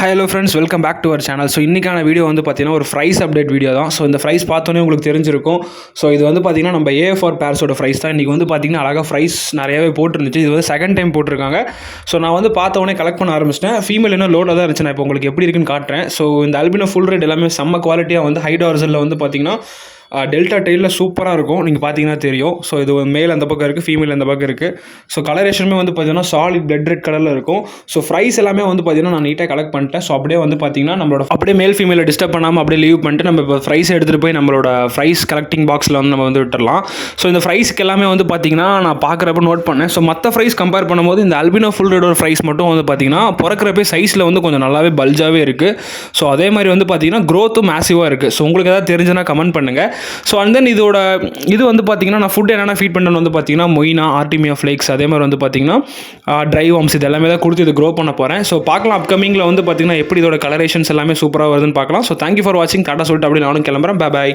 Hello friends, welcome back to our channel. So இன்றைக்கான video வந்து பார்த்தீங்கன்னா ஒரு ஃப்ரைஸ் அப்டேட் வீடியோ தான். ஸோ இந்த ஃப்ரைஸ் பார்த்தோன்னே உங்களுக்கு தெரிஞ்சிருக்கும். ஸோ இது வந்து பார்த்தீங்கன்னா நம்ம ஏஎஃப்ஆர் பேர்ஸோட ஃப்ரைஸ் தான். இன்றைக்கி வந்து பார்த்தீங்கன்னா அழகாக ஃப்ரைஸ் நிறையாவே போட்டுருந்துச்சு. இது வந்து செகண்ட் டைம் போட்டிருக்காங்க. ஸோ நான் வந்து பார்த்தவொடனே கலெக்ட் பண்ண ஆரம்பிச்சிட்டேன். ஃபீமேல் இன்னும் லோடாக தான் இருந்துச்சு. நான் இப்போ உங்களுக்கு எப்படி இருக்குன்னு காட்டுறேன். ஸோ இந்த அல்பினோ ஃபுல் ரேட் எல்லாமே செம்ம குவாலிட்டியாக வந்து ஹை டார்சலில் வந்து பார்த்தீங்கன்னா டெல்டா டெயிலில் சூப்பராக இருக்கும். நீங்கள் பார்த்தீங்கன்னா தெரியும். ஸோ இது மேல் அந்த பக்கம் இருக்குது, ஃபீமேல் அந்த பக்கம் இருக்குது. ஸோ கலரேஷனுமே வந்து பார்த்தீங்கன்னா சாலிட் பிளட் ரெட் கலரில் இருக்கும். ஸோ ஃப்ரைஸ் எல்லாமே வந்து பார்த்தீங்கன்னா நான் நீட்டாக கலெக்ட் பண்ணிட்டேன். ஸோ அப்படியே வந்து பார்த்தீங்கன்னா நம்மளோட அப்படியே மேல் ஃபீமேலை டிஸ்டர்ப் பண்ணாமல் அப்படியே லீவ் பண்ணிட்டு நம்ம இப்போ ஃப்ரைஸ் எடுத்துகிட்டு போய் நம்மளோட ஃப்ரைஸ் கலெக்டிங் பாக்ஸில் வந்து நம்ம வந்து விட்டுடலாம். ஸோ இந்த ஃப்ரைஸ்க்கு எல்லாமே வந்து பார்த்தீங்கன்னா நான் பார்க்குறப்ப நோட் பண்ணேன். ஸோ மற்ற ஃப்ரைஸ் கம்பேர் பண்ணும்போது இந்த அல்பினோ ஃபுல் ரேடோட ஃப்ரைஸ் மட்டும் வந்து பார்த்தீங்கன்னா பிறக்கிறப்ப சைஸில் வந்து கொஞ்சம் நல்லாவே பல்ஜாகவே இருக்குது. ஸோ அதே மாதிரி வந்து பார்த்தீங்கன்னா க்ரோத்தும் மேசிவாக இருக்குது. ஸோ உங்களுக்கு ஏதாவது தெரிஞ்சுன்னா கமெண்ட் பண்ணுங்கள். ஸோ அண்ட் தென் இது வந்து பார்த்தீங்கன்னா நான் ஃபுட் என்னென்ன ஃபீட் பண்ணுறது வந்து பார்த்தீங்கன்னா மொயினா, ஆர்டிமியா ஃப்ளேக்ஸ், அதே மாதிரி வந்து பார்த்தீங்கன்னா ட்ரை வார்ம்ஸ் இது எல்லாமே தான் கொடுத்து இது க்ரோ பண்ண போகிறேன். ஸோ பார்க்கலாம் அப்கமிங்கில் வந்து பார்த்தீங்கன்னா எப்படி இதோட கலரேஷன்ஸ் எல்லாமே சூப்பராக வருதுன்னு பார்க்கலாம். ஸோ தேங்க்யூ ஃபார் வாட்சிங். டாட்டா சொல்லிட்டு அப்படி நானும் கிளம்புறேன். Bye bye.